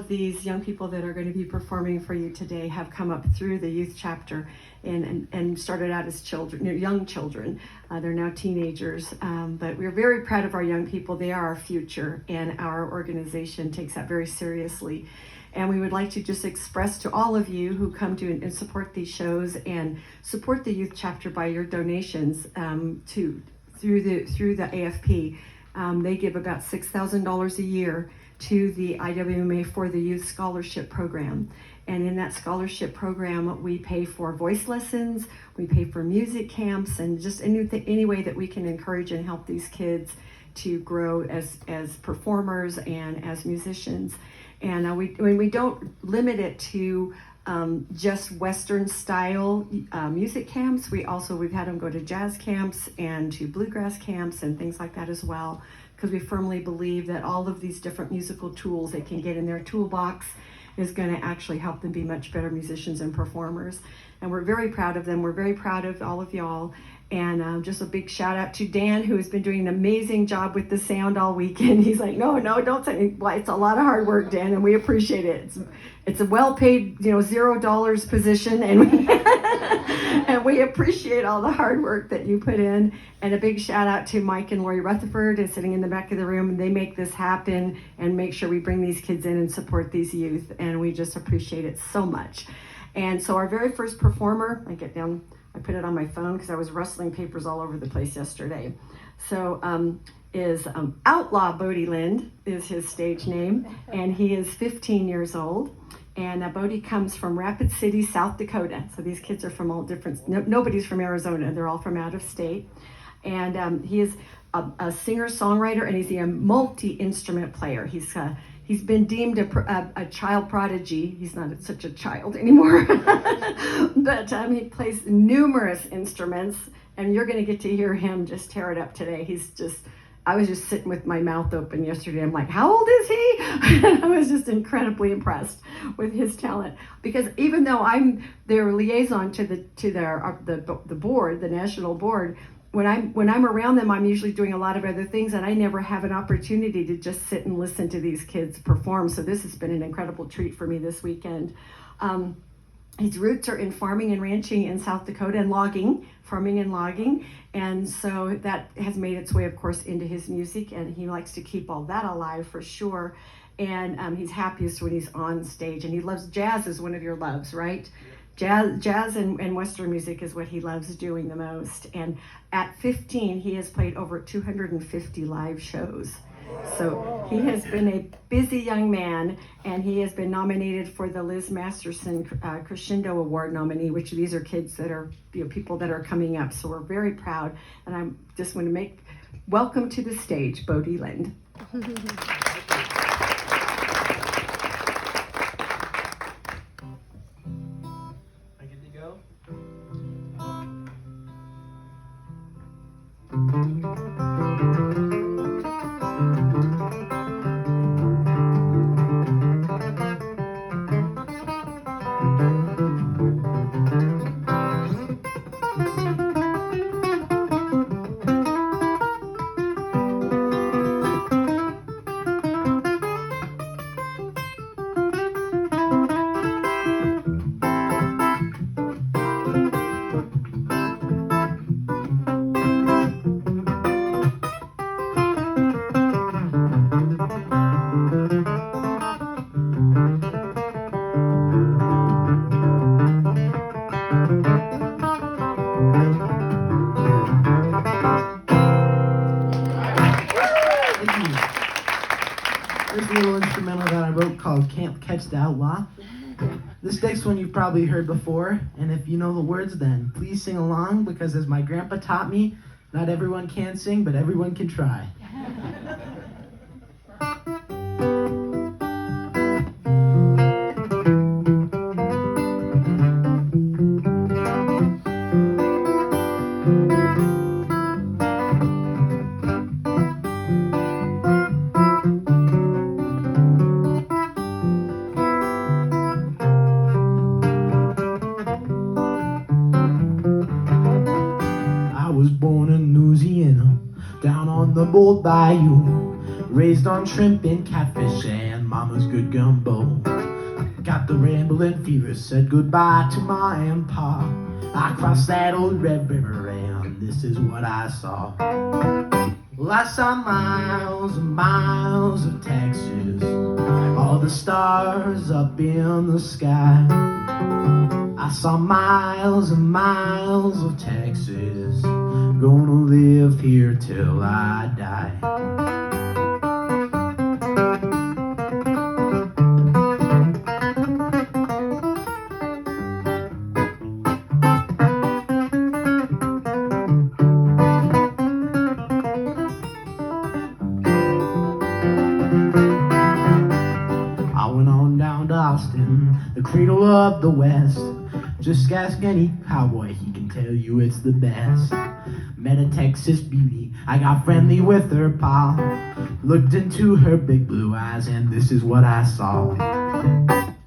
These young people that are going to be performing for you today have come up through the youth chapter and started out as children, young children. They're now teenagers, but we're very proud of our young people. They are our future, and our organization takes that very seriously. And we would like to just express to all of you who come to and support these shows and support the youth chapter by your donations through the AFP. They give about $6,000 a year to the IWMA for the Youth Scholarship Program. And in that scholarship program, we pay for voice lessons, we pay for music camps, and just any way that we can encourage and help these kids to grow as performers and as musicians. And we don't limit it to just Western style music camps. We've had them go to jazz camps and to bluegrass camps and things like that as well, because we firmly believe that all of these different musical tools they can get in their toolbox is going to actually help them be much better musicians and performers. And we're very proud of them. We're very proud of all of y'all. And just a big shout out to Dan, who has been doing an amazing job with the sound all weekend. He's like, no, don't say it. Well, it's a lot of hard work, Dan, and we appreciate it. It's a well-paid, $0 position, and and we appreciate all the hard work that you put in. And a big shout out to Mike and Lori Rutherford is sitting in the back of the room, and they make this happen and make sure we bring these kids in and support these youth, and we just appreciate it so much. And so our very first performer, I put it on my phone because I was rustling papers all over the place yesterday. So is Outlaw Bodie Lind is his stage name, and he is 15 years old. And Bodie comes from Rapid City, South Dakota. So these kids are from all different, nobody's from Arizona, they're all from out of state. And he is a singer-songwriter, and he's a multi-instrument player. He's been deemed a child prodigy. He's not such a child anymore, but he plays numerous instruments, and you're going to get to hear him just tear it up today. I was just sitting with my mouth open yesterday. I'm like, how old is he? I was just incredibly impressed with his talent, because even though I'm their liaison to the board, the national board, when I'm around them, I'm usually doing a lot of other things, and I never have an opportunity to just sit and listen to these kids perform. So this has been an incredible treat for me this weekend. His roots are in farming and ranching in South Dakota, and farming and logging. And so that has made its way, of course, into his music, and he likes to keep all that alive for sure. And he's happiest when he's on stage, and he loves jazz is one of your loves, right? Jazz and Western music is what he loves doing the most. And at 15, he has played over 250 live shows. So he has been a busy young man, and he has been nominated for the Liz Masterson Crescendo Award nominee, which these are kids that are people that are coming up. So we're very proud, and I just want to welcome to the stage Bodie Lind. The Outlaw. This next one you've probably heard before, and if you know the words, then please sing along, because as my grandpa taught me, not everyone can sing, but everyone can try. Down on the Bold Bayou, raised on shrimp and catfish, and my mama's good gumbo. Got the rambling fever, said goodbye to ma and pa. I crossed that old red river and this is what I saw. Well, I saw miles and miles of Texas, all the stars up in the sky. I saw miles and miles of Texas, gonna live here till I die. The cradle of the West. Just ask any cowboy, he can tell you it's the best. Met a Texas beauty, I got friendly with her pal. Looked into her big blue eyes and this is what I saw.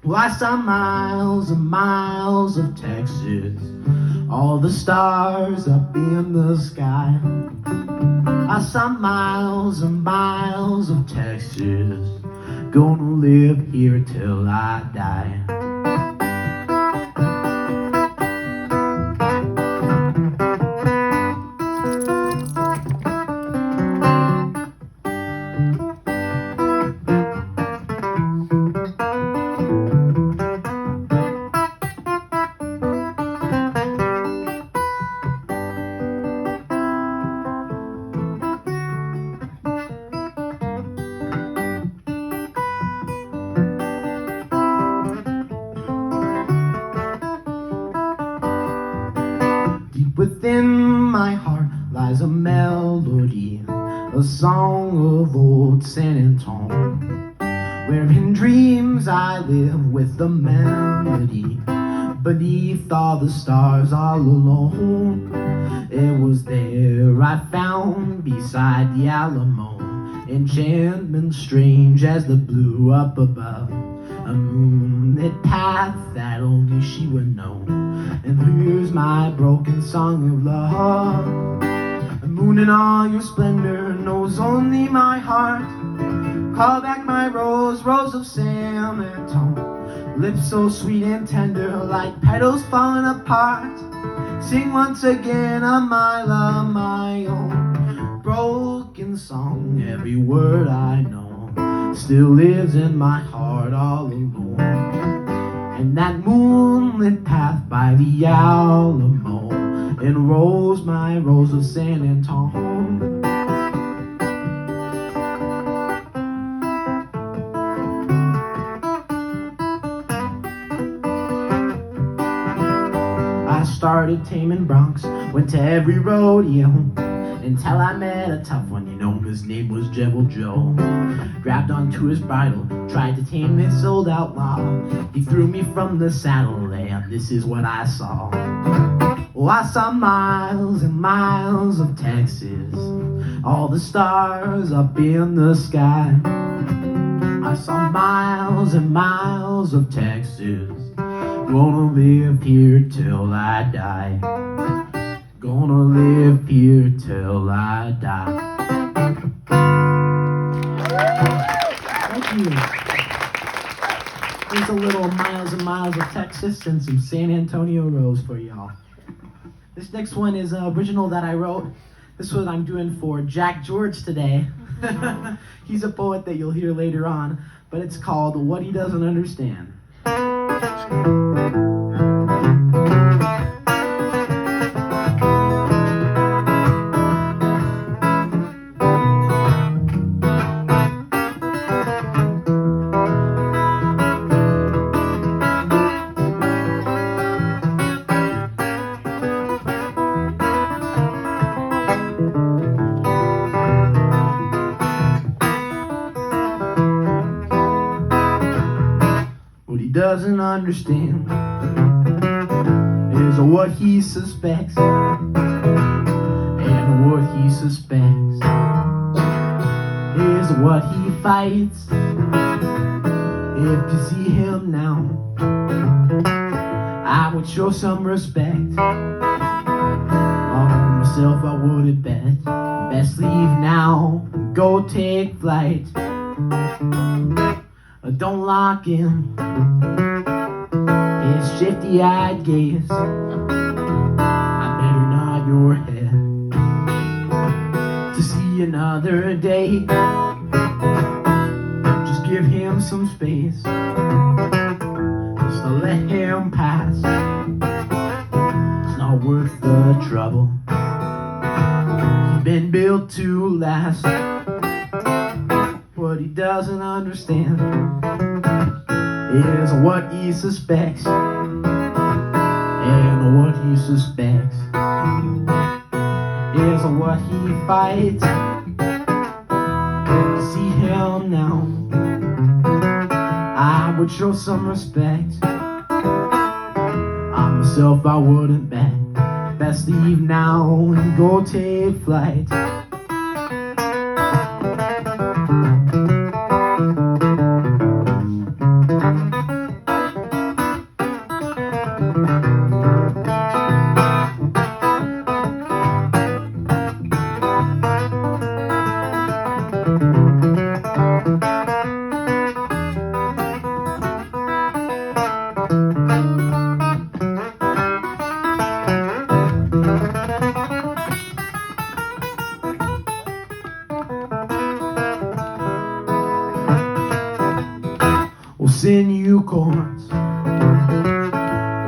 Well, I saw miles and miles of Texas, all the stars up in the sky. I saw miles and miles of Texas, gonna live here till I die. Within my heart lies a melody, a song of old San Antonio, where in dreams I live with the melody, beneath all the stars all alone. It was there I found beside the Alamo, enchantment strange as the blue up above, a moonlit path that only she would know. And here's my broken song of love. The moon in all your splendor knows only my heart. Call back my rose, rose of San Antonio. Lips so sweet and tender, like petals falling apart. Sing once again a mile of my own. Broken song, every word I know still lives in my heart all alone. And that moonlit path by the Alamo enrolls my rose of San Antonio. I started taming broncs, went to every rodeo, until I met a tough one, you know, his name was Devil Joe. Grabbed onto his bridle, tried to tame this old outlaw. He threw me from the saddle, and this is what I saw. Oh, I saw miles and miles of Texas, all the stars up in the sky. I saw miles and miles of Texas, gonna live here till I die. Gonna live here till I die. Thank you. Here's a little miles and miles of Texas and some San Antonio rose for y'all. This next one is an original that I wrote. This one I'm doing for Jack George today. He's a poet that you'll hear later on, but it's called What He Doesn't Understand. Doesn't understand is what he suspects, and what he suspects is what he fights. If you see him now, I would show some respect. On myself I wouldn't bet. Best leave now and go take flight. Don't lock him. His shifty-eyed gaze, I better nod your head to see another day. Just give him some space, just to let him pass. It's not worth the trouble. He's been built to last. What he doesn't understand is what he suspects, and what he suspects is what he fights. To see him now, I would show some respect. On myself I wouldn't bet. Best leave now and go take flight. Well, sinew cords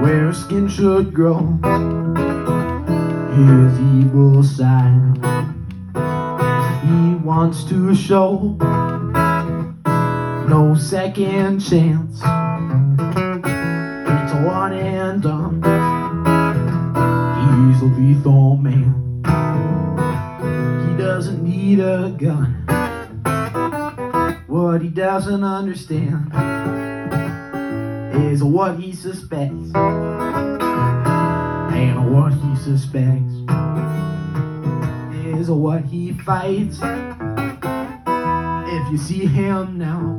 where skin should grow. His evil side he wants to show. No second chance, it's a one and done. He's a lethal man. He doesn't need a gun. What he doesn't understand is what he suspects, and what he suspects is what he fights. If you see him now,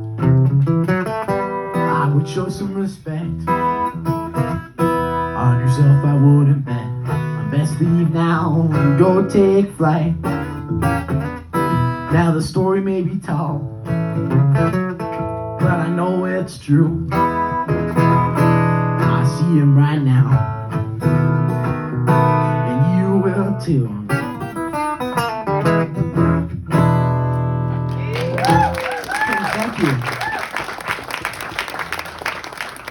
I would show some respect. On yourself I wouldn't bet. Best leave now and go take flight. Now the story may be tall, but I know it's true. I see him right now, and you will too. Thank you.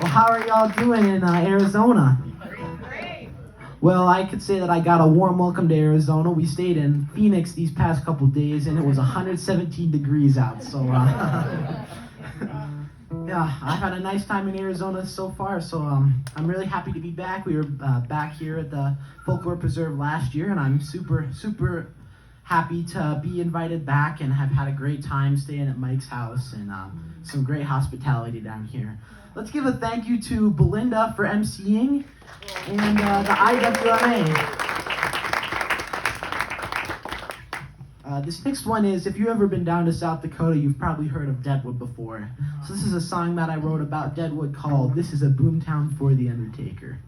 Well, how are y'all doing in Arizona? Well, I could say that I got a warm welcome to Arizona. We stayed in Phoenix these past couple days, and it was 117 degrees out. So, yeah, I've had a nice time in Arizona so far. So, I'm really happy to be back. We were back here at the Folklore Preserve last year, and I'm super, super happy to be invited back and have had a great time staying at Mike's house and some great hospitality down here. Let's give a thank you to Belinda for emceeing and the IWMA. This next one is, if you've ever been down to South Dakota, you've probably heard of Deadwood before. So this is a song that I wrote about Deadwood called "This is a Boomtown for the Undertaker."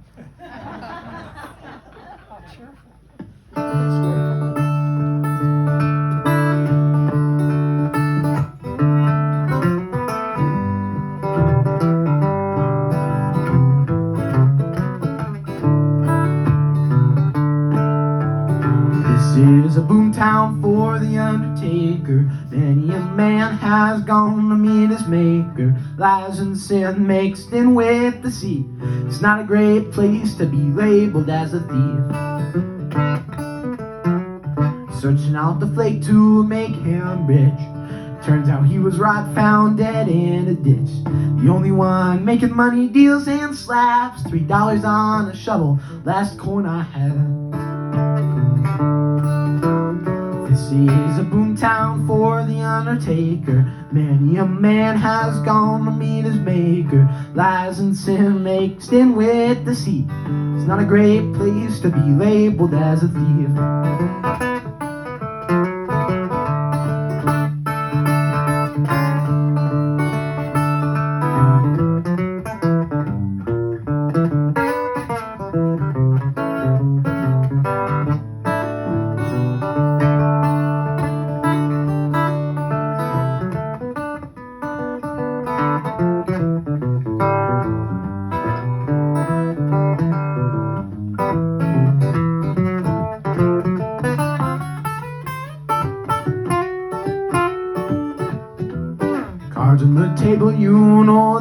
This is a boomtown for the undertaker. Many a man has gone to meet his maker. Lies and sin mixed in with the sea. It's not a great place to be labeled as a thief. Searching out the flake to make him rich. Turns out he was right, found dead in a ditch. The only one making money, deals and slaps. $3 on a shovel, last coin I had. This is a boomtown for the undertaker. Many a man has gone to meet his maker. Lies and sin mixed in with deceit. It's not a great place to be labeled as a thief.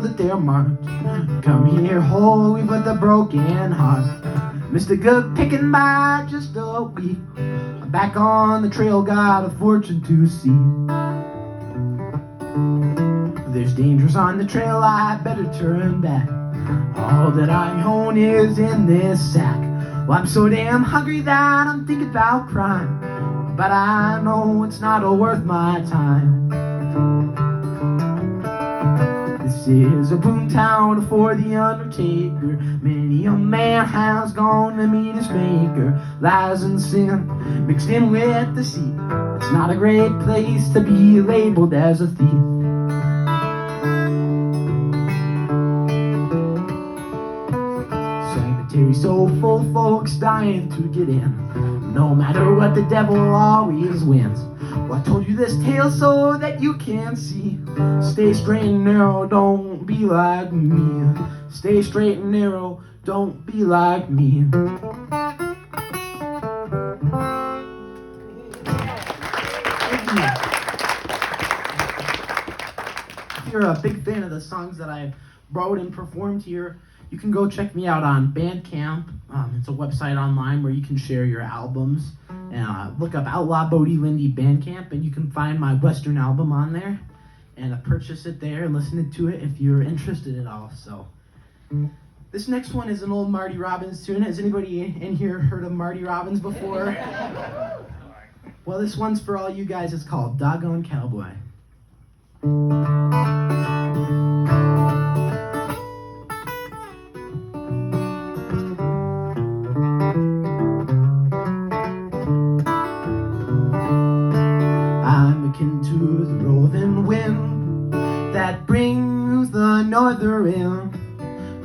that they're marked. Come here, holy with a broken heart. Missed a good picking by just a week. I'm back on the trail, got a fortune to see. There's dangers on the trail, I better turn back. All that I own is in this sack. Well, I'm so damn hungry that I'm thinking about crime, but I know it's not all worth my time. This is a boomtown for the undertaker. Many a man has gone to meet his maker. Lies and sin mixed in with deceit. It's not a great place to be labeled as a thief. Cemetery so full, folks dying to get in. No matter what, the devil always wins. Well, I told you this tale so that you can see. Stay straight and narrow, don't be like me. Stay straight and narrow, don't be like me. Thank you. If you're a big fan of the songs that I wrote and performed here, you can go check me out on Bandcamp. It's a website online where you can share your albums. Look up Outlaw Bodie Lindy Bandcamp, and you can find my Western album on there and purchase it there and listen to it if you're interested at all. So, this next one is an old Marty Robbins tune. Has anybody in here heard of Marty Robbins before? Well, this one's for all you guys. It's called Doggone Cowboy. I'm akin to the rolling wind that brings the norther in.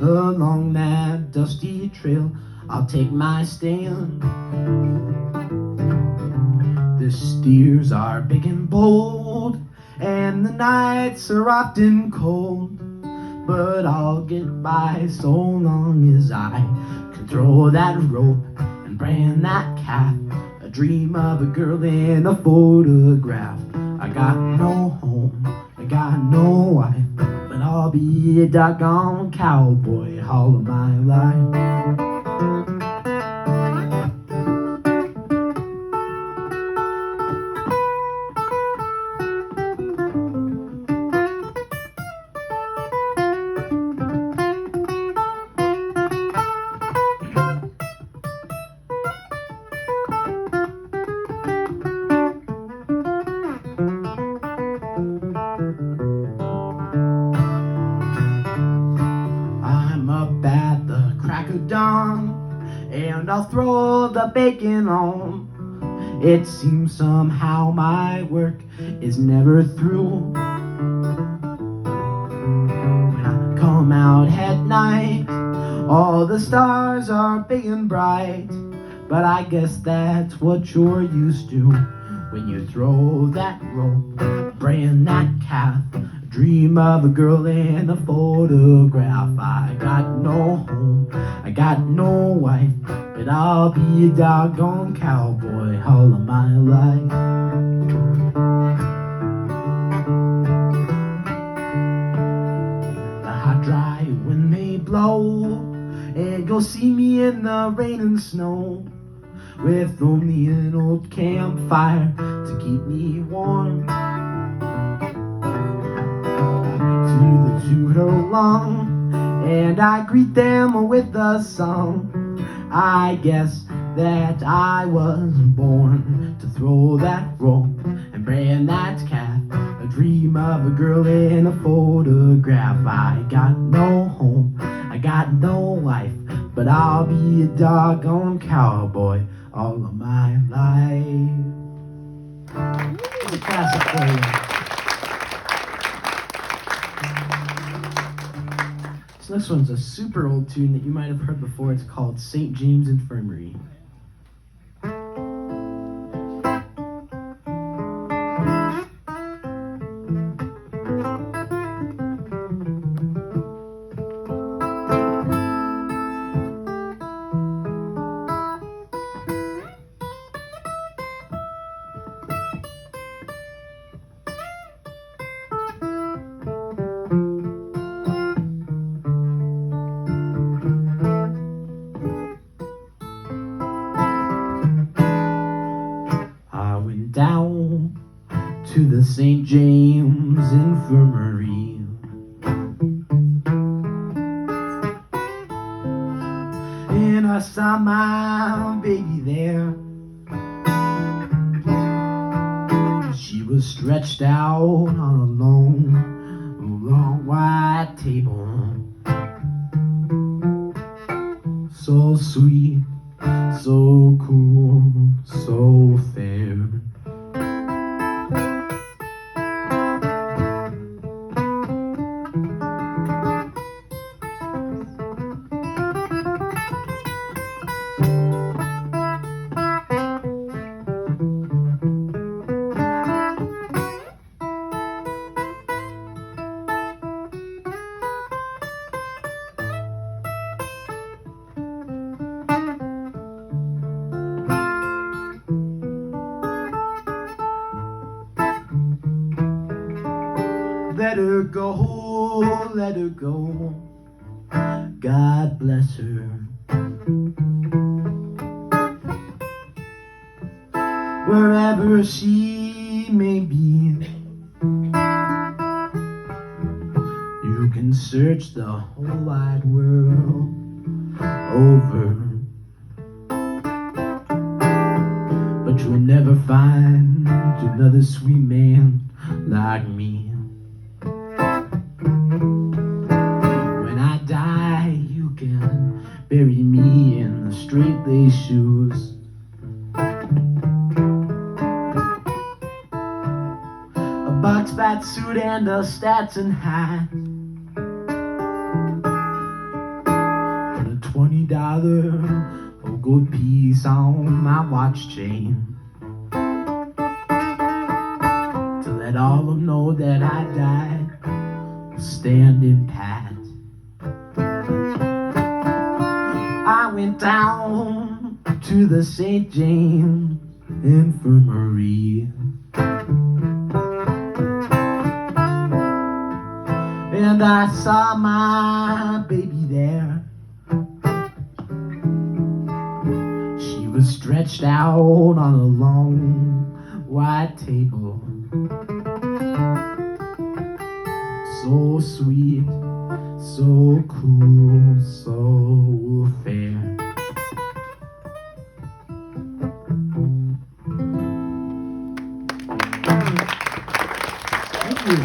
Along that dusty trail I'll take my stand. The steers are big and bold, and the nights are often cold, but I'll get by so long as I can throw that rope and brand that calf. A dream of a girl in a photograph. I got no home, I got no wife, but I'll be a doggone cowboy all of my life. I'm up at the crack of dawn, and I'll throw the bacon on. It seems somehow my work is never through. When I come out at night, all the stars are big and bright, but I guess that's what you're used to when you throw that rope, brand that calf. Dream of a girl in a photograph. I got no home, I got no wife, but I'll be a doggone cowboy all of my life. The hot dry wind may blow, and you'll see me in the rain and snow, with only an old campfire to keep me warm. To the tutor along, and I greet them with a song. I guess that I was born to throw that rope and brand that calf. A dream of a girl in a photograph. I got no home, I got no wife, but I'll be a doggone cowboy all of my life. It's a classic for you. This one's a super old tune that you might have heard before. It's called St. James Infirmary. St. James Infirmary. And I saw my baby there. She was stretched out on a long white table. So sweet, so cool, so fair. Let her go, let her go. God bless her. Wherever she may be, you can search the whole wide world over, but you'll never find another sweet man like me. When I die, you can bury me in the straight lace shoes, a box bat suit and a Stetson hat, and a $20 gold piece on my watch chain, to let all of them know that I died standing pat. I went down to the St. James Infirmary, and I saw my baby there. She was stretched out on a long white table. So sweet, so cool, so fair. Thank you.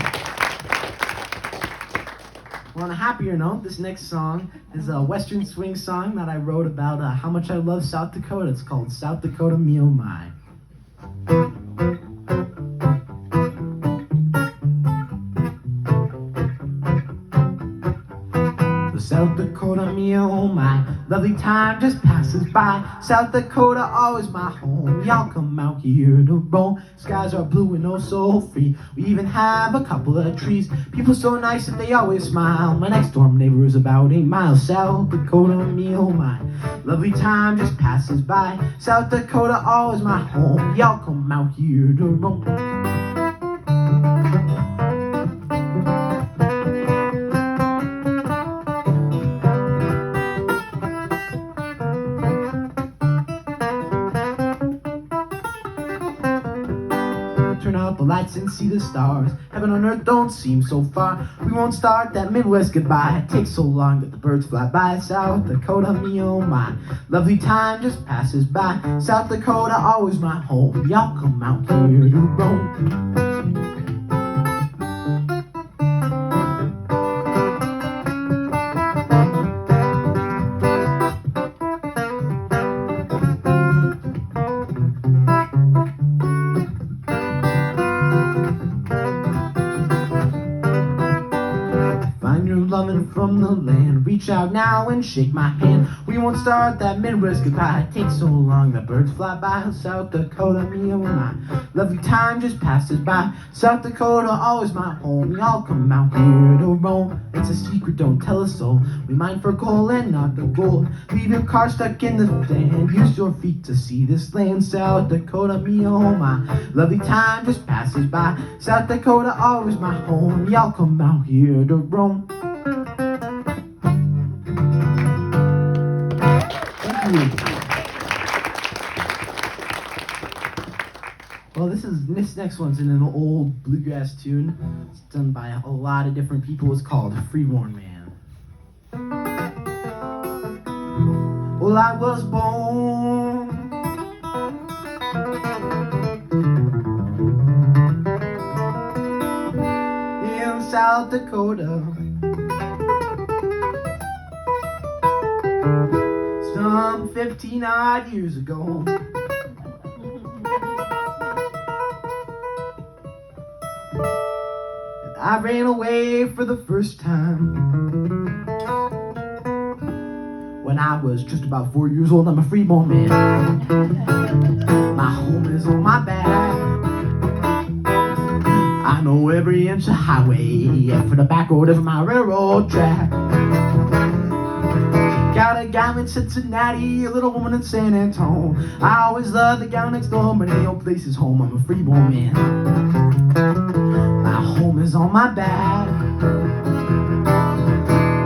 Well, on a happier note, this next song is a Western swing song that I wrote about how much I love South Dakota. It's called South Dakota Me Oh My. South Dakota, me oh my, lovely time just passes by. South Dakota, always my home. Y'all come out here to roam. Skies are blue and oh so free. We even have a couple of trees. People so nice and they always smile. My next door neighbor is about 8 miles. South Dakota, me oh my, lovely time just passes by. South Dakota, always my home. Y'all come out here to roam. Turn out the lights and see the stars. Heaven on earth don't seem so far. We won't start that Midwest goodbye. It takes so long that the birds fly by. South Dakota, me oh my, lovely time just passes by. South Dakota, always my home. Y'all come out here to roam. Loving from the land, reach out now and shake my hand. We won't start that Midwest goodbye. It takes so long that birds fly by. South Dakota, me oh my, lovely time just passes by. South Dakota, always my home. We all come out here to roam. It's a secret, don't tell us so. We mine for coal and not the gold. Leave your car stuck in the sand. Use your feet to see this land. South Dakota, me oh my, lovely time just passes by. South Dakota, always my home. Y'all come out here to roam. Well, this This next one's in an old bluegrass tune. It's done by a lot of different people. It's called Freeborn Man. Well, I was born in South Dakota, some 15 odd years ago. I ran away for the first time when I was just about 4 years old. I'm a freeborn man. My home is on my back. I know every inch of highway for the back road of my railroad track. Got a guy in Cincinnati, a little woman in San Antonio. I always love the guy next door, but ain't no place is home. I'm a freeborn man. My home is on my back.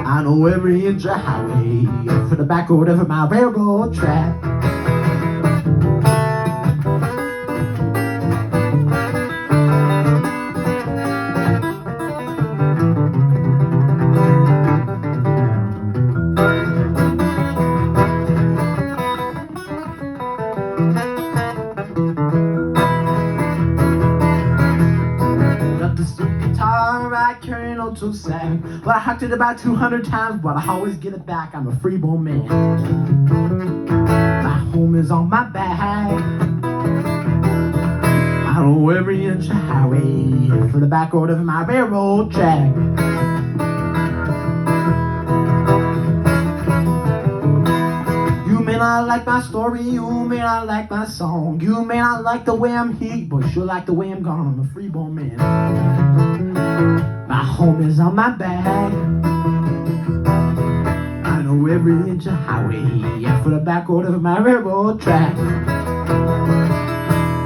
I know every inch of highway for the back road of my railroad track. So sad, but I hacked it about 200 times, but I always get it back. I'm a freeborn man. My home is on my back. I know every inch of highway for the back road of my railroad track. You may not like my story, you may not like my song, you may not like the way I'm here, but you sure like the way I'm gone. I'm a freeborn man. My home is on my back. I know every inch of highway for the back road of my railroad track.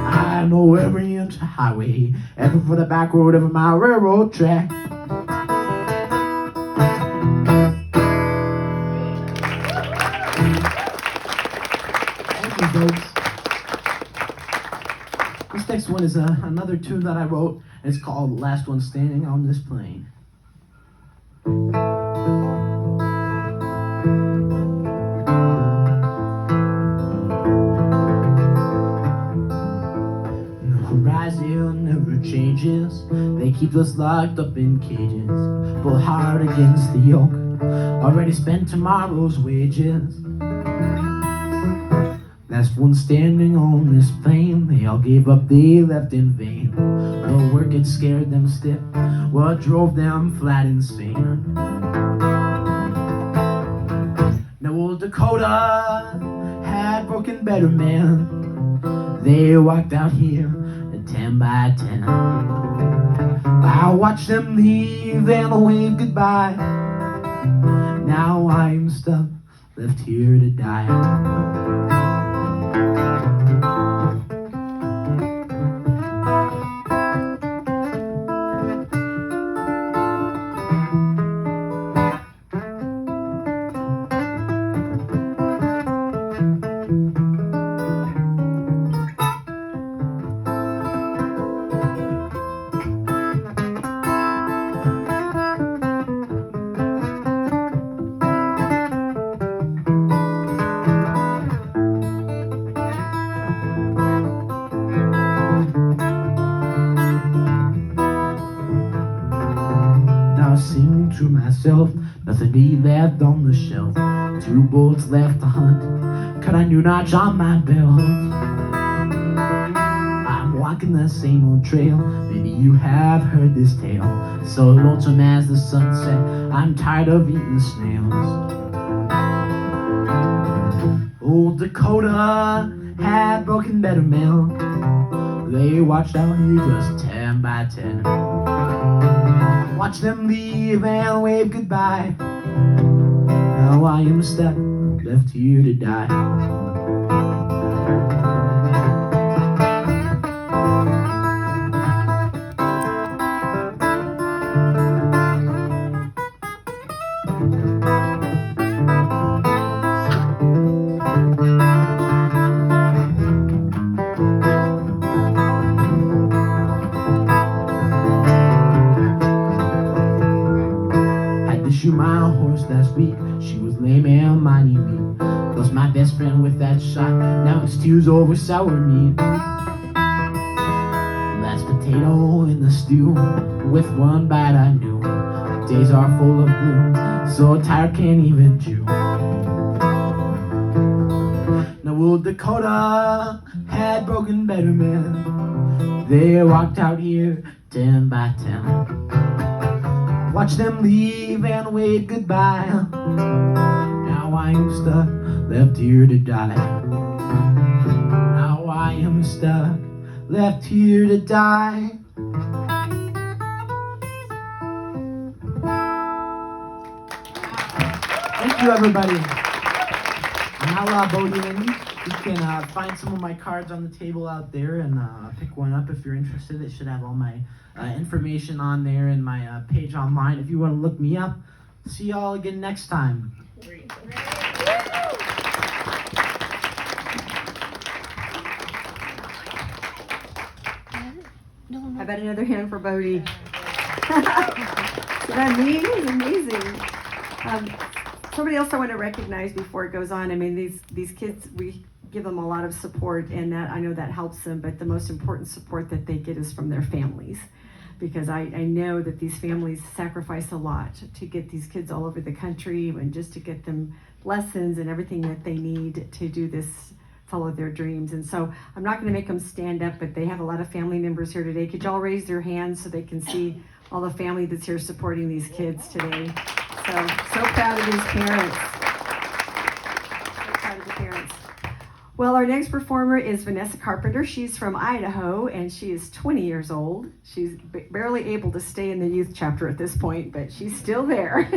I know every inch of highway for the back road of my railroad track. Thank you, folks. This next one is another tune that I wrote. It's called Last One Standing on This Plane. The horizon never changes. They keep us locked up in cages, pull hard against the yoke, already spent tomorrow's wages. Last one standing on this plane. They all gave up, they left in vain. The work had scared them stiff, what drove them flat in Spain. Now old Dakota had broken better men. They walked out here at 10 by 10. I watched them leave and wave goodbye. Now I'm stuck, left here to die. Sing to myself, nothing to be left on the shelf. 2 bullets left to hunt, cut a new notch on my belt. I'm walking the same old trail, maybe you have heard this tale. So lonesome as the sunset, I'm tired of eating snails. Old Dakota had broken better mail. They watched out here just 10 by 10. Watch them leave and wave goodbye. Now I am stuck, left here to die. last week. She was lame and mighty weak. Lost my best friend with that shot. Now it's stews over sour meat. Last potato in the stew. With one bite I knew days are full of gloom. So tired can't even chew. Now old Dakota had broken betterment. They walked out here 10 by 10. Watched them leave and wave goodbye. Now I am stuck, left here to die. Now I am stuck, left here to die. Thank you, everybody. Now, Bodian, you can find some of my cards on the table out there and pick one up if you're interested. It should have all my information on there and my page online if you want to look me up. See y'all again next time. How about another hand for Bodie? So that mean is amazing. Somebody else I want to recognize before it goes on. I mean, these kids, we give them a lot of support, and that I know that helps them. But the most important support that they get is from their families, because I know that these families sacrifice a lot to get these kids all over the country and just to get them lessons and everything that they need to do this, follow their dreams. And so I'm not going to make them stand up, but they have a lot of family members here today. Could y'all raise their hands so they can see all the family that's here supporting these kids today? So proud of these parents. So proud of the parents. Well, our next performer is Vanessa Carpenter. She's from Idaho, and she is 20 years old. She's barely able to stay in the youth chapter at this point, but she's still there.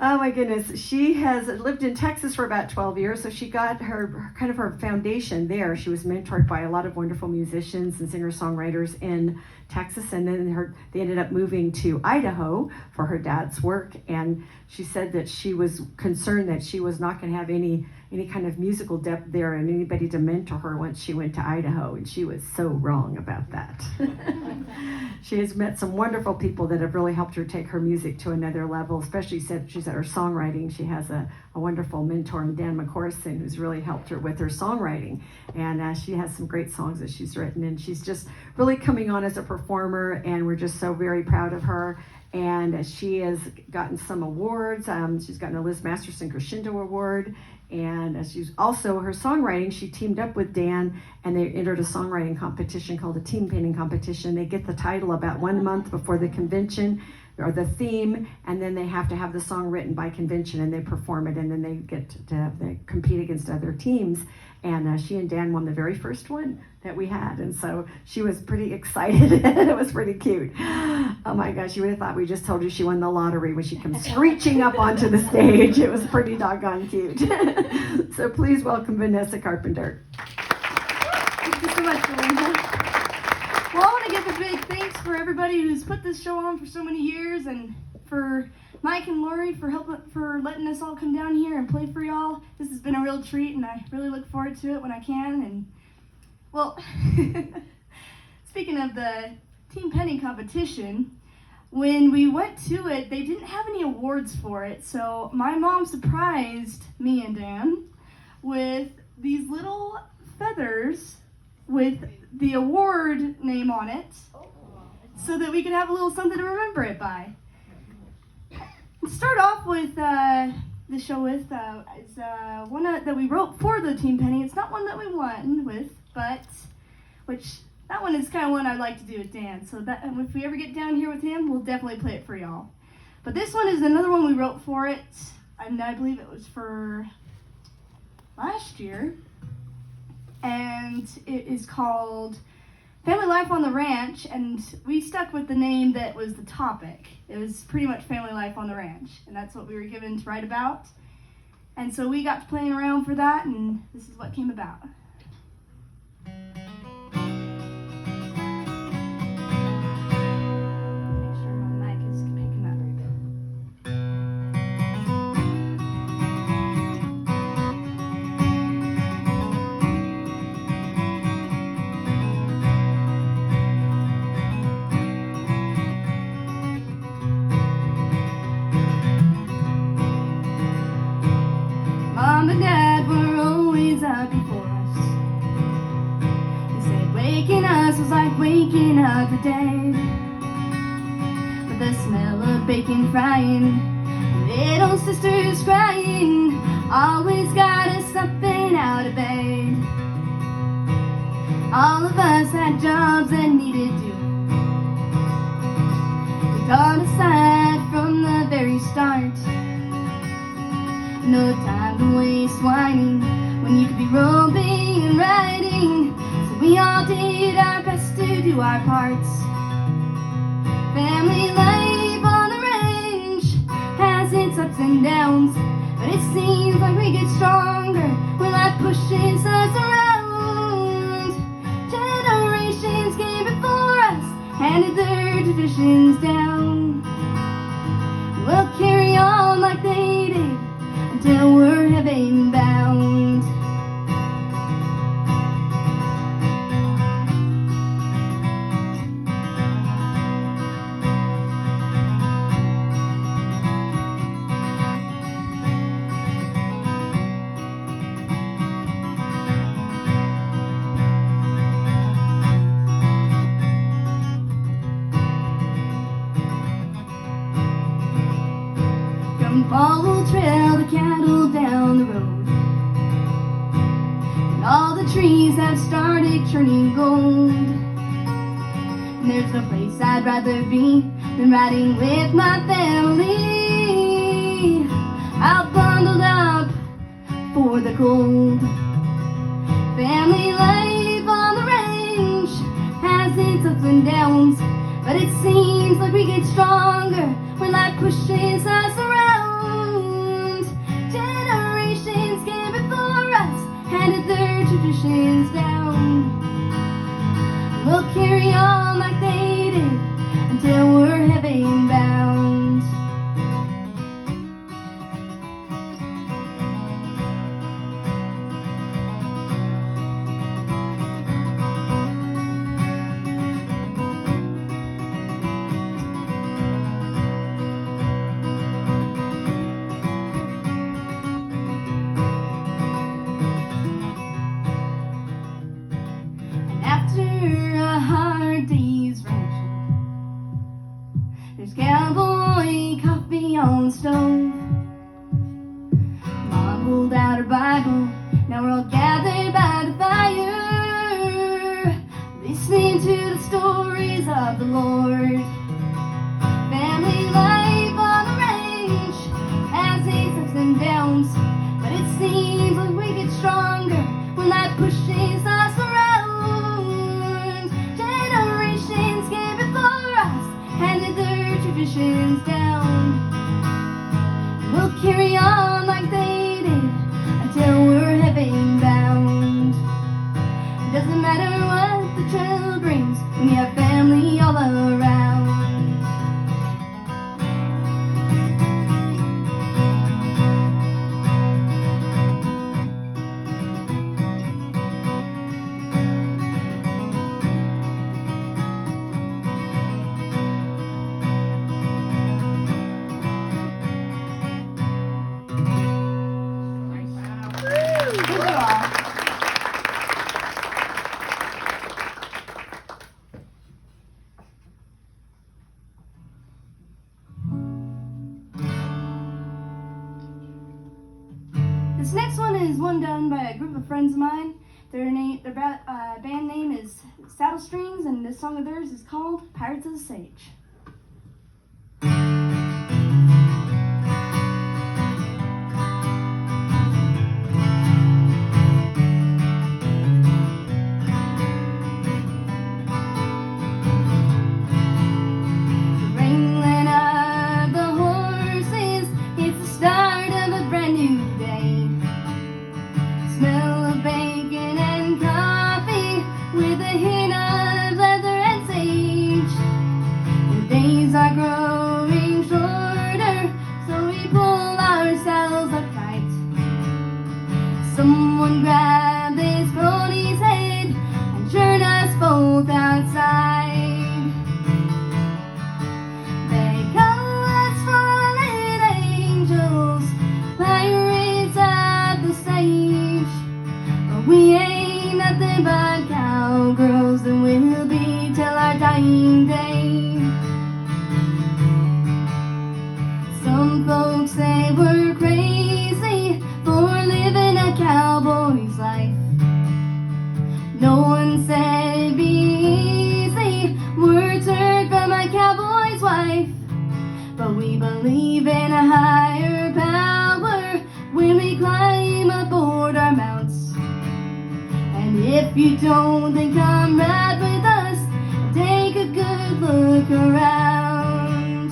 Oh my goodness. She has lived in Texas for about 12 years, so she got her kind of her foundation there. She was mentored by a lot of wonderful musicians and singer-songwriters in Texas, and then they ended up moving to Idaho for her dad's work, and she said that she was concerned that she was not going to have any kind of musical depth there and anybody to mentor her once she went to Idaho, and she was so wrong about that. She has met some wonderful people that have really helped her take her music to another level, especially she's at her songwriting. She has a wonderful mentor, Dan McCorson, who's really helped her with her songwriting, and she has some great songs that she's written, and she's just really coming on as a performer, and we're just so very proud of her. And she has gotten some awards. She's gotten a Liz Masterson Crescendo Award, and she's also, her songwriting, she teamed up with Dan, and they entered a songwriting competition called a team painting competition. They get the title about 1 month before the convention, or the theme, and then they have to have the song written by convention, and they perform it, and then they get they compete against other teams. And she and Dan won the very first one that we had, and so she was pretty excited. It was pretty cute. Oh my gosh, you would have thought we just told you she won the lottery when she comes screeching up onto the stage. It was pretty doggone cute. So please welcome Vanessa Carpenter. Thank you so much, Belinda. Well, I want to give a big thanks for everybody who's put this show on for so many years, and for Mike and Lori for letting us all come down here and play for y'all. This has been a real treat, and I really look forward to it when I can. And well, speaking of the team penning competition, when we went to it, they didn't have any awards for it. So my mom surprised me and Dan with these little feathers with the award name on it, so that we could have a little something to remember it by. Let's start off with the show with is one that we wrote for the team penny. It's not one that we won with, but that one is kind of one I'd like to do with Dan. So that if we ever get down here with him, we'll definitely play it for y'all. But this one is another one we wrote for it, and I believe it was for last year, and it is called Family Life on the Ranch, and we stuck with the name that was the topic. It was pretty much family life on the ranch, and that's what we were given to write about. And so we got to playing around for that, and this is what came about. Make sure my mic is picking up very good. Mom and Dad were always up before us. They said waking us was like waking up the dead. With the smell of bacon frying, little sisters crying, always got us up and out of bed. All of us had jobs that needed doing. We taught us that from the very start. No time to waste whining when you could be roping and riding. So we all did our best to do our parts. Family life on the range has its ups and downs, but it seems like we get stronger when life pushes us around. Generations came before us, handed their traditions down. We'll carry on like they did until we're heaven bound. Follow trail the cattle down the road, and all the trees have started turning gold. And there's no place I'd rather be than riding with my family, all bundled up for the cold. Family life on the range has its ups and downs, but it seems like we get stronger when life pushes us around. Generations came before us, handed their traditions down. We'll carry on like they did until we're heaven bound. There's cowboy coffee on the stove. Mom pulled out her Bible. Now we're all gathered by the fire, listening to the stories of the Lord. Family life on the range has its ups and downs, but it seems like we get stronger when life pushes us around. Generations came before us, handed their traditions down. We'll carry on like they did until we're heaven bound. Doesn't matter what the trail brings, we have family all around. This next one is one done by a group of friends of mine. Their band name is Saddle Strings, and this song of theirs is called Pirates of the Sage. Are growing shorter, so we pull ourselves up tight. Someone grab this pony's head and turn us both outside. They call us fallen angels, pirates of the nothing but cowgirls, and we'll be till our dying day. Some folks say we're crazy for living a cowboy's life. No one said it'd be easy. Words heard from a cowboy's wife. But we believe in a higher power when we climb aboard our mounts. And if you don't think I'm right with us, take a good look around.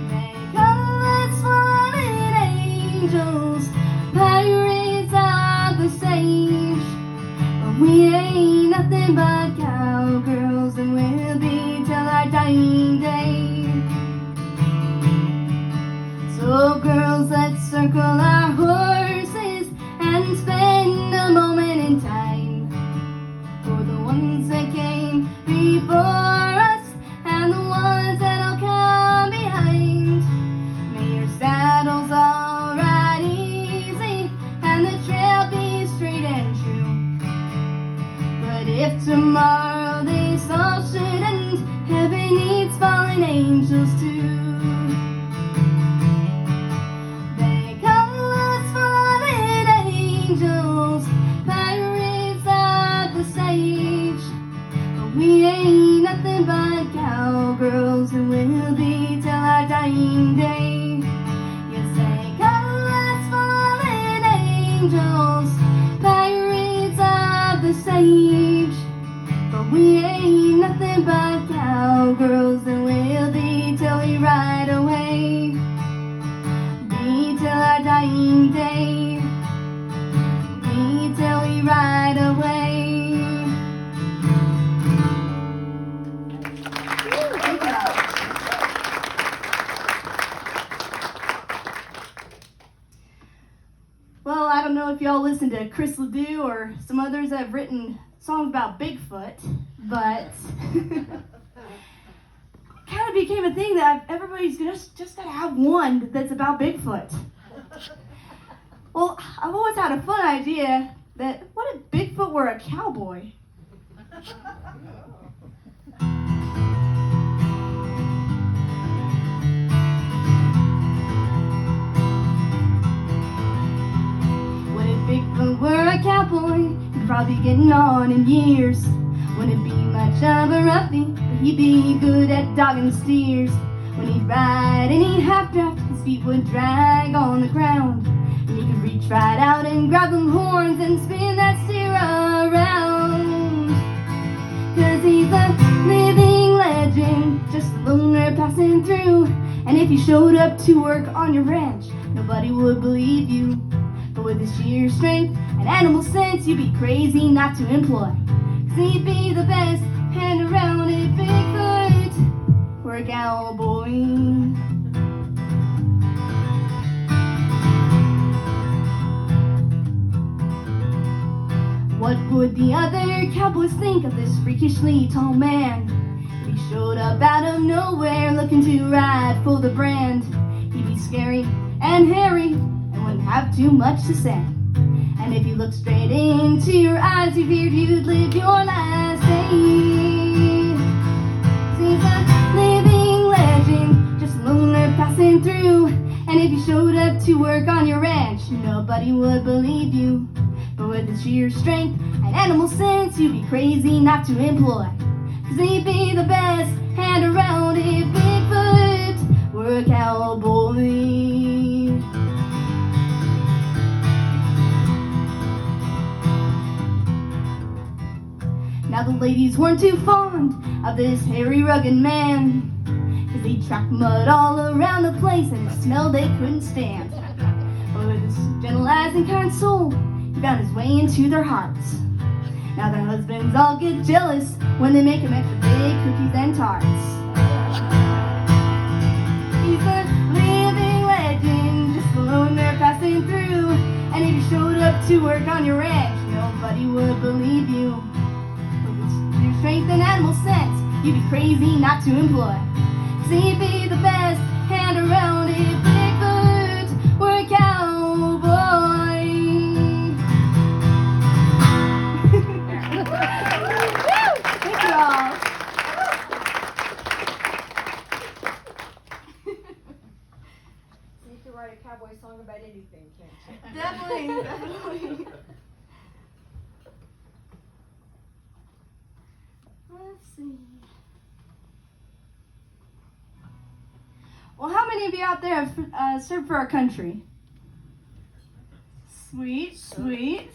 They call us fallen angels, pirates of the sage. But we ain't nothing but cowgirls, and we'll be till our dying day. So girls, let's circle our horses and spend a moment in time for the ones that came before us and the ones that'll come behind. May your saddles all ride easy and the trail be straight and true. But if tomorrow this all should end, heaven needs fallen angels too. We ain't nothing but cowgirls, and we'll be till our dying day. Yes, they call us fallen angels, pirates of the sage. But we ain't nothing but cowgirls, and we'll be till we ride away. Be till our dying day. Be till we ride away. Well, I don't know if y'all listen to Chris Ledoux or some others that have written songs about Bigfoot, but kind of became a thing that everybody's just got to have one that's about Bigfoot. Well, I've always had a fun idea that what if Bigfoot were a cowboy? Bigfoot were a cowboy, he'd probably be getting on in years. Wouldn't be much of a roughie, but he'd be good at dogging steers. When he'd ride and he'd half draft, his feet would drag on the ground. And he could reach right out and grab them horns and spin that steer around. 'Cause he's a living legend, just a loner passing through. And if you showed up to work on your ranch, nobody would believe you. But with his sheer strength and animal sense, you'd be crazy not to employ. 'Cause he'd be the best hand around if Bigfoot were a cowboy. What would the other cowboys think of this freakishly tall man? If he showed up out of nowhere looking to ride for the brand, he'd be scary and hairy and wouldn't have too much to say. And if you looked straight into your eyes, you feared you'd live your last day. He's a living legend, just a loner passing through. And if you showed up to work on your ranch, nobody would believe you. But with his sheer strength and animal sense, you'd be crazy not to employ. 'Cause he'd be the best hand around if Bigfoot were a cowboy. Now the ladies weren't too fond of this hairy, rugged man, 'cause he'd track mud all around the place and the smell they couldn't stand. But with his gentle eyes and kind soul, he found his way into their hearts. Now their husbands all get jealous when they make him extra big cookies and tarts. He's a living legend, just a loner passing through. And if you showed up to work on your ranch, nobody would believe you. With your strength and animal sense, you'd be crazy not to employ. 'Cause he'd be the best hand around if Bigfoot were a cowboy. write a cowboy song about anything, can't you? Definitely. Let's see. Well, how many of you out there have served for our country? Sweet, sweet.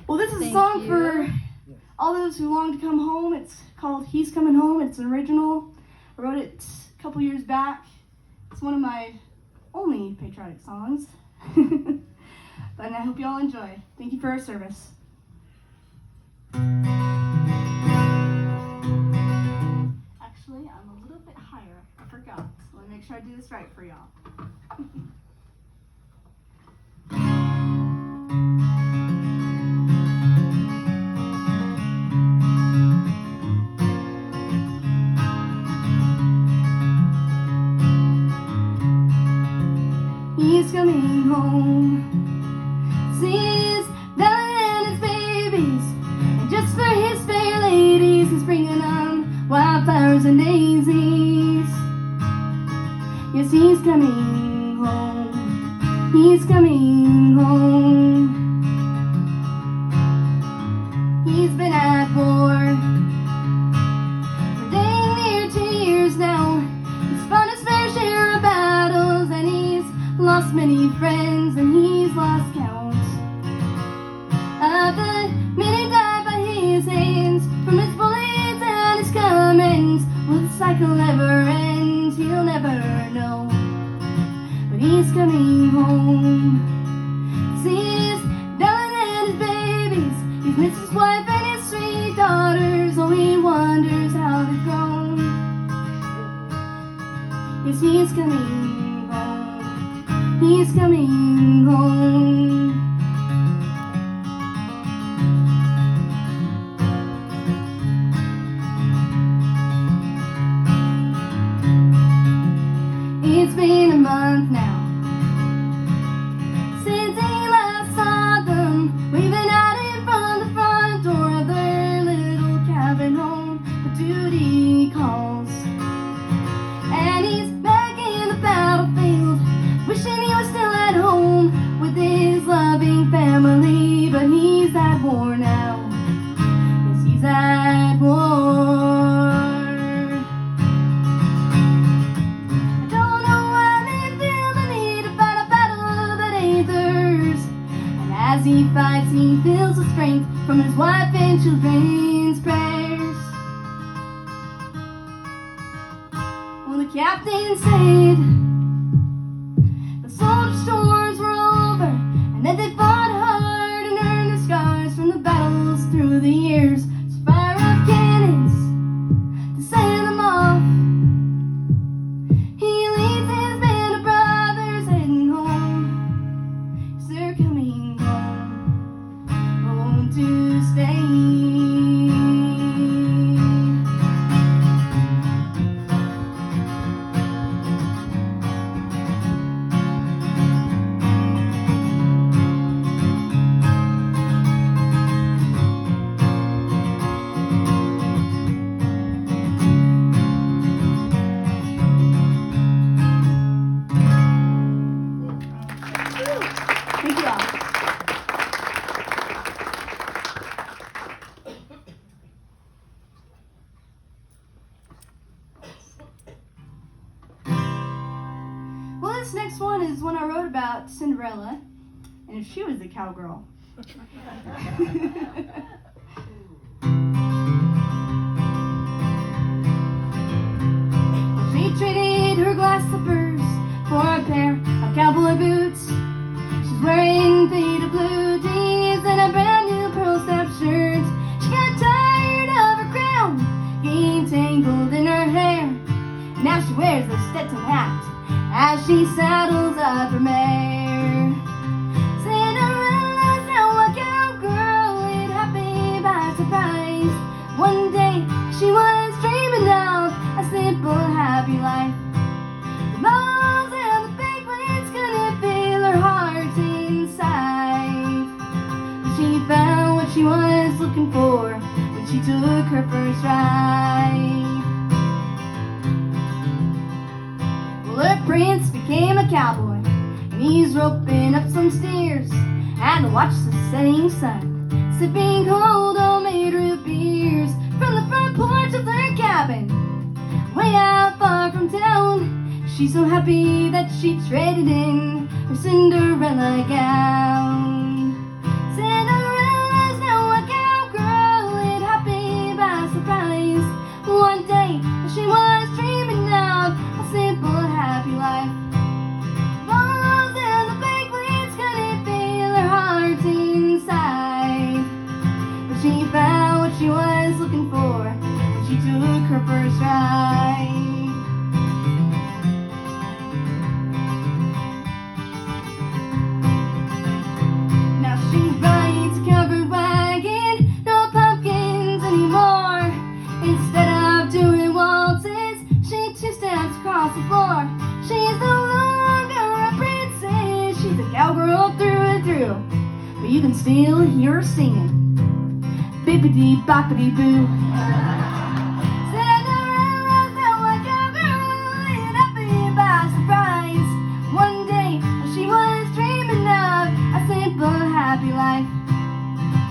Well, this is a song for all those who long to come home. It's called He's Coming Home. It's an original. I wrote it a couple years back. It's one of my only patriotic songs. But I hope you all enjoy. Thank you for our service. Actually, I'm a little bit higher. I forgot. So let me make sure I do this right for y'all. He's coming home. Sees Bella and his babies, and just for his fair ladies, he's bringing them wildflowers and daisies. Yes, he's coming home. He's coming home. He's been at war for dang near 2 years now. He's fought his fair share of battles, and he's lost many friends, and he's lost count of the many died by his hands from his bullets and his comments. Will the cycle ever end? He'll never know. But he's coming home. Sees Dylan and his babies. He's missed his wife and his sweet daughters. Oh, he wonders how they've grown. Yes, he's coming home. He's coming home. It's been a month now since he last saw them. We've been out in front of the front door of their little cabin home. But duty calls, and he's back in the battlefield, wishing he was still at home with his loving family. But he's at war now. Yes, he's at war. As he fights, he feels the strength from his wife and children's prayers. Well, the captain said the soldiers' tours were over, and that they fought hard and earned their scars from the battles through the years. So fire up cannons to send them off. He leads his band of brothers heading home. Yes, they're coming home to stay. Thank you all. Well, this next one is one I wrote about Cinderella, and if she was a cowgirl. She traded her glass slippers for a pair of cowboy boots. She's wearing faded blue jeans and a brand new pearl snap shirt. She got tired of her crown getting tangled in her hair. Now she wears a Stetson hat as she saddles up her mare. Cinderella's now a cowgirl, it happened by surprise. One day she was dreaming of a simple, happy life. The balls and the banquets couldn't fill her heart inside. She found what she was looking for when she took her first ride. Well, her prince became a cowboy, He's roping up some stairs and to watch the setting sun, sipping cold homemade root beers from the front porch of their cabin, way out far from town. She's so happy that she traded in her Cinderella gown. Cinderella's now a cowgirl, it happened by surprise. One day she was dreaming of a simple, happy life. Balls in the banquets couldn't feel her heart inside, but she found what she was looking for when she took her first ride. Now she rides a covered wagon, no pumpkins anymore. Instead of doing waltzes, she two-steps across the floor. She's no longer a princess, she's a cowgirl through and through, but you can still hear her singing bippity boppity boo. Cinderella's now a cowgirl, it happened by surprise. One day she was dreaming of a simple, happy life.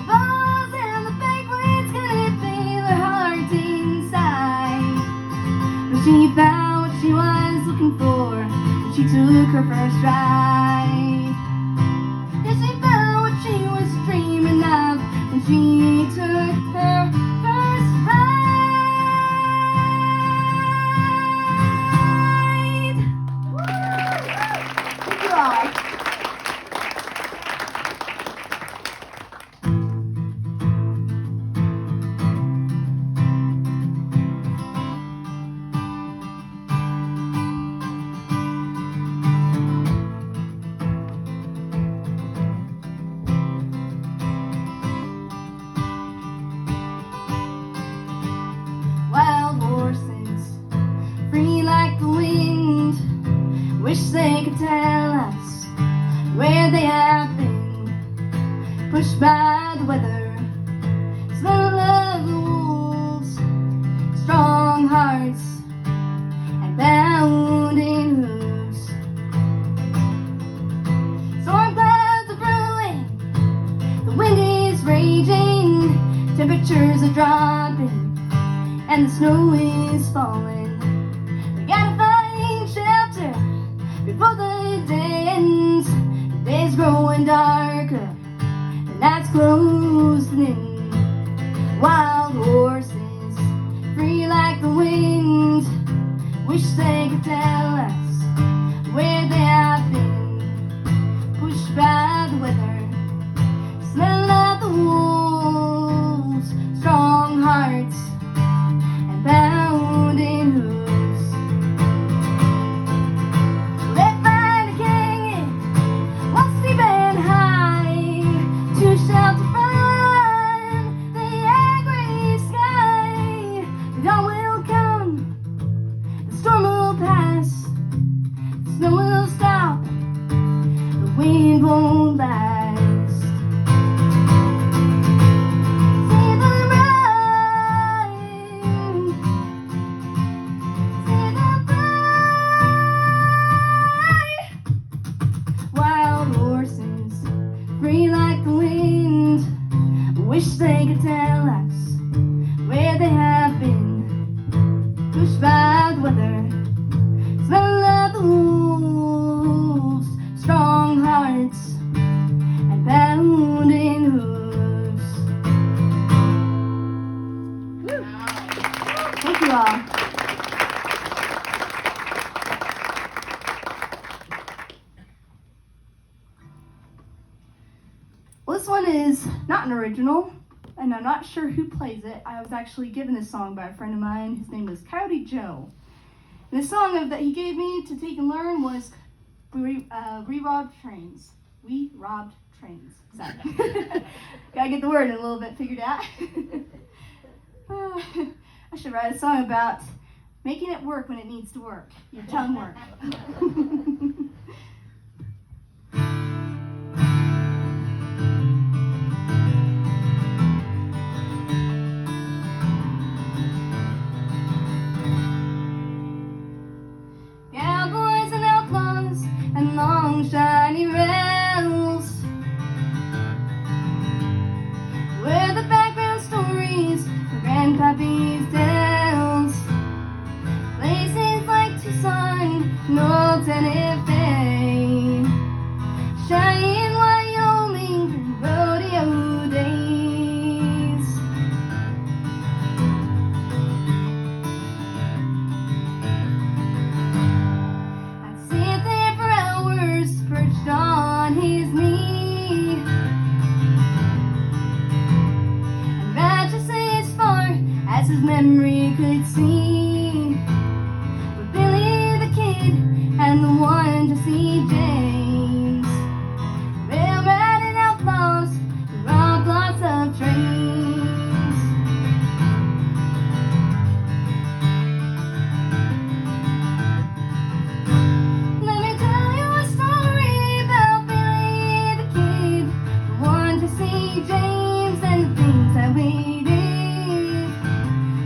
Balls and the banquets couldn't feel her heart inside, but she found what she was looking for when she took her first ride. Yeah, she found what she was dreaming of when she took her first ride. Thank you all. Wild horses, free like the wind, wish they could tell us where they have been. Pushed by the weather, smell of the wolves, strong hearts and bounding hooves. Storm clouds are brewing, the wind is raging, temperatures are dropping, and the snow is falling. We gotta find shelter before the day ends. The day's growing darker, the night's closing in. Wild horses, free like the wind, wish they could tell us where they have been. Pushed by the weather, smell of the wolves, strong hearts and bounding hooves. They find a king while sleeping high, to shelter from the angry sky. The dawn will come, the storm will pass, the snow will stop, the wind won't last. See the ride, see the bride. Wild horses, free like the wind, wish they could tell us where they have been. Pushed by the weather, smell of the wolves, strong hearts and pounding hooves. Woo. Thank you all. Well, this one is not an original, and I'm not sure who plays it. I was actually given this song by a friend of mine. His name is Coyote Joe. And the song that he gave me to take and learn was We Robbed Trains. We Robbed Trains. Exactly. Gotta get the word in a little bit figured out. I should write a song about making it work when it needs to work. Your tongue work. Cowboys and outlaws and long long shiny rails, where the background stories for Grandpappy's tells. Places like Tucson, North Tennessee, Cheyenne, Wyoming, rodeo days. I'd sit there for hours, perched on his knee, and ride just as far as his memory could see, with Billy the Kid and the one to see James, rail riding outlaws who robbed lots of trains. Let me tell you a story about Billy the Kid, the one to see James, and the things that we did.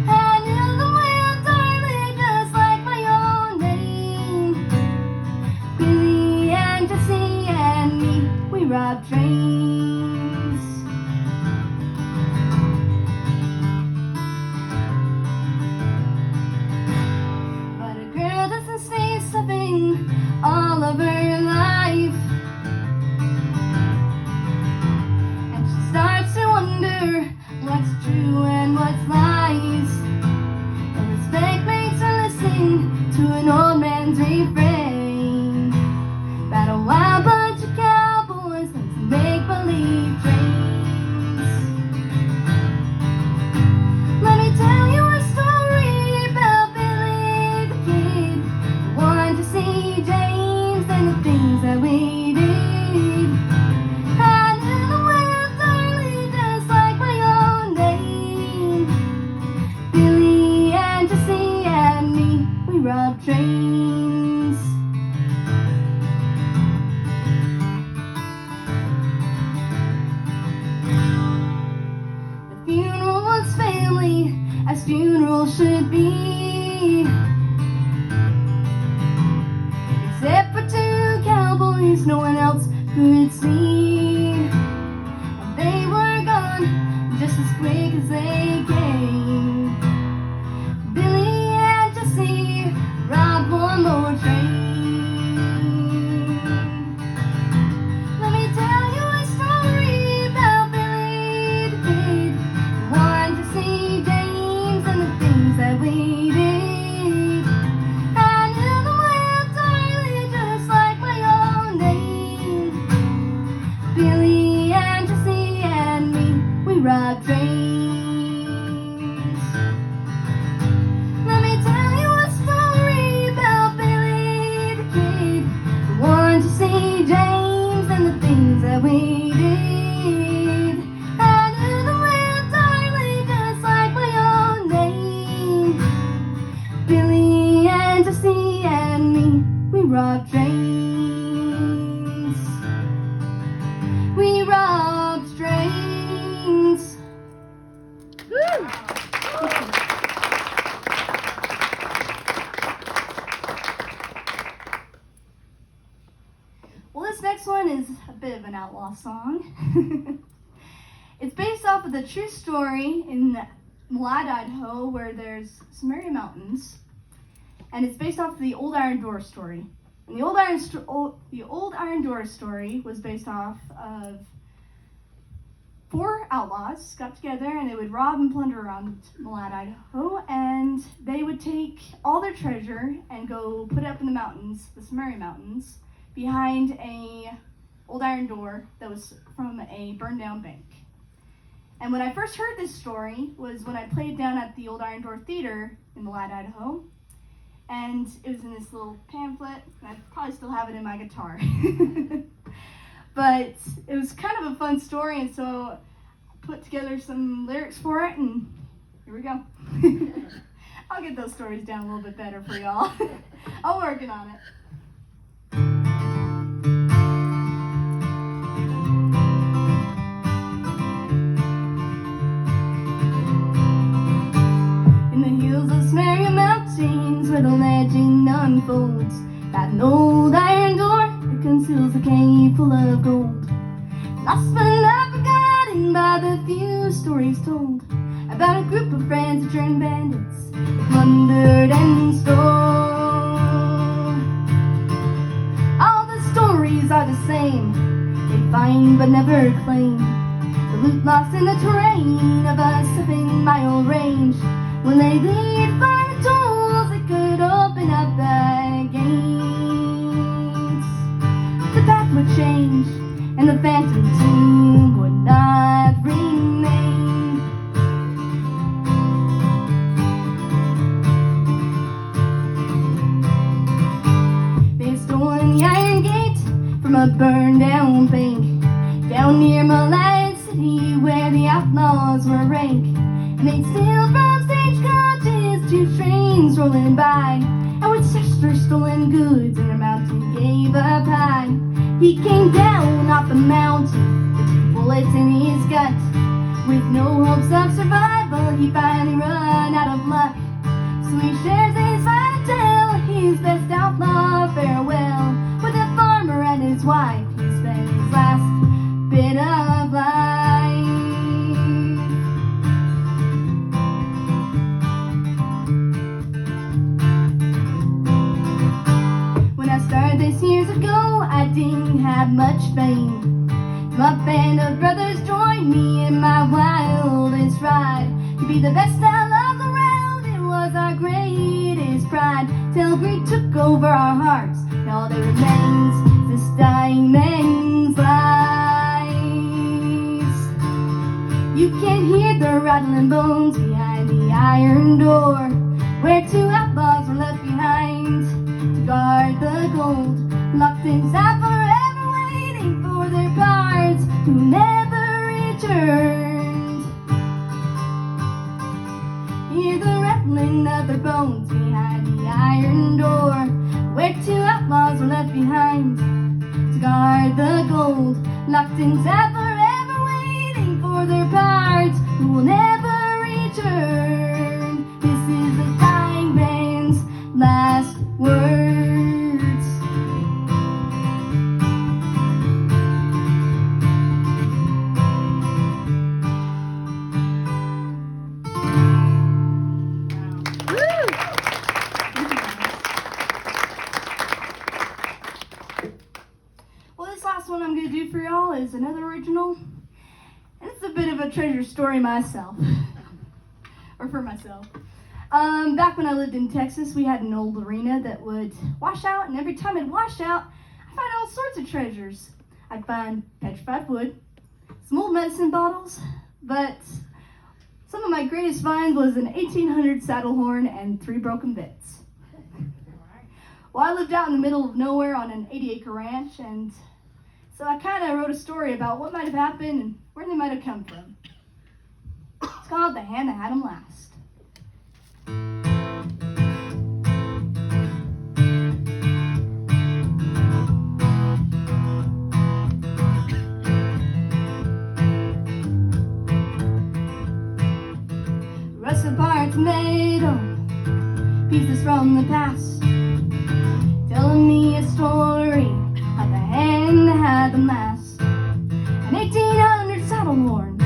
I knew the wind, darling, just like my own name. Billy and Jesse and me, we robbed trains. But a girl doesn't stay stuffing all of her life, and she starts to wonder what's true and what's lies. And respect makes her listen to an old man's refrain about a wild bunch of cowboys and some make-believe trains. Let me tell you a story about Billy the Kid, the one to see James, and the things that we did. I knew the wind, darling, just like my own name. Billy and Jesse and me, we robbed trains. The funeral was family, as funerals should be, except for two cowboys no one else could see. And they were gone just as quick as they came. Billy and Jesse robbed one more train. Let me tell you a story about Billy the Kid, the one to see James, and the things that we did. I knew the wind, darling, just like my own name. Billy and Jesse and me, we robbed trains. Let me tell you a story about Billy the Kid, the one to see James, and the things that we did. I knew the wind, darling, just like my own name. Billy and Jesse and me, we robbed trains. We robbed trains. Woo! Well, this next one is a bit of an outlaw song. It's based off of the true story in Malad, Idaho, where there's Sumerian mountains, and it's based off of the Old Iron Door story. And the Old Iron Door story was based off of 4 outlaws got together, and they would rob and plunder around Malad, Idaho, and they would take all their treasure and go put it up in the mountains, the Sumerian mountains, behind a old iron door that was from a burned down bank. And when I first heard this story was when I played down at the Old Iron Door Theater in Malad, Idaho, and it was in this little pamphlet, and I probably still have it in my guitar. But it was kind of a fun story, and so I put together some lyrics for it, and here we go. I'll get those stories down a little bit better for y'all. I'm working on it. In the hills of Sumerian mountains, where the legend unfolds, about an old iron door that conceals fills a cave full of gold. Lost but not forgotten by the few stories told about a group of friends who turned bandits, plundered and stole. All the stories are the same, they find but never claim the loot lost in the terrain of a 7-mile range. When they did find the tools that could open up the gates, the path would change and the phantom tomb would not remain. They had stolen the iron gate from a burned down bank down near Malad City where the outlaws were rank. And they'd steal from stagecoaches to trains rolling by, and with Chester stolen goods in their mouth he gave a pie. He came down off the mountain with 2 bullets in his gut. With no hopes of survival, he finally run out of luck. So he shares his final tale, his best outlaw farewell. With a farmer and his wife, he spent his last bit of life. When I started this years ago, I didn't have much fame. My band of brothers joined me in my wildest ride. To be the best outlaws around, it was our greatest pride. Till greed took over our hearts, and all that remains is this dying man's lives. You can hear the rattling bones behind the iron door, where 2 outlaws were left behind to guard the gold, locked inside forever, waiting for their guards who never returned. Hear the rattling of their bones behind the iron door, where 2 outlaws were left behind to guard the gold, locked inside forever, waiting for their guards who will never return. This is the dying man's last words. Well, this last one I'm going to do for y'all is another original, and it's a bit of a treasure story myself, or for myself. Back when I lived in Texas, we had an old arena that would wash out, and every time it washed out, I'd find all sorts of treasures. I'd find petrified wood, some old medicine bottles, but some of my greatest finds was an 1800 saddle horn and 3 broken bits. Well, I lived out in the middle of nowhere on an 80-acre ranch, and so I kind of wrote a story about what might have happened and where they might have come from. It's called The Hand That Had 'Em Last. Rusted parts made of pieces from the past, telling me a story of the hand that had them last. An 1800 saddle horn,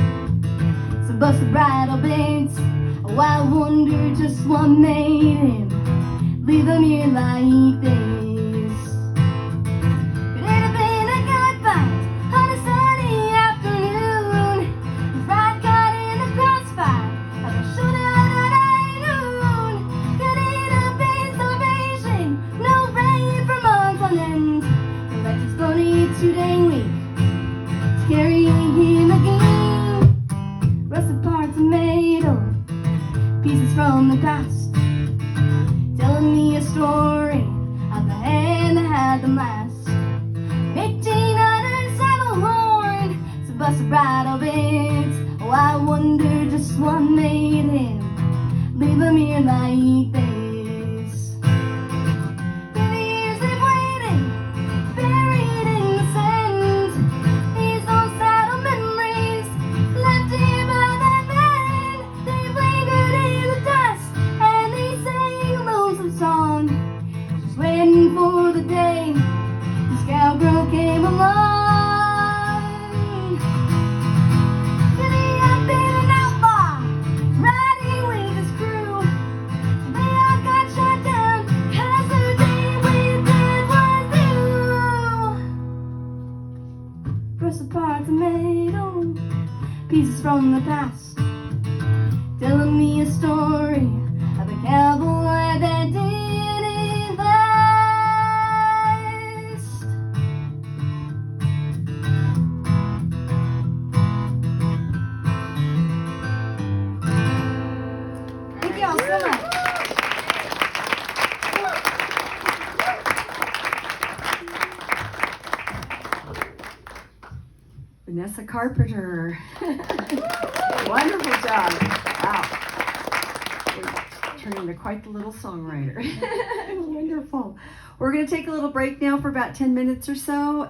some busted bridle bits, a wild wonder just what made him leave them here like this. Could it have been a gunfight on a sunny afternoon? His ride got in the crossfire of a shootout at high noon. Could it have been starvation? No rain for months on end. The electric's only too dang weak to carry him again. Rusted parts are made of pieces from the past, telling me a story of the hand that had them last. 1800 saddle horn, some busted bridle bits. Oh, I wonder just what made him leave them here like this. Through the years they've waited, buried in the sand, these old saddle memories left here by that man. They've lingered in the dust and they sang a lonesome song, just waiting for the day this cowgirl came press apart tomato pieces from the past, telling me a story of a cowboy that didn't last. Thank you all so much. Vanessa Carpenter. Wonderful job. Wow. You're turning into quite the little songwriter. Wonderful. We're going to take a little break now for about 10 minutes or so.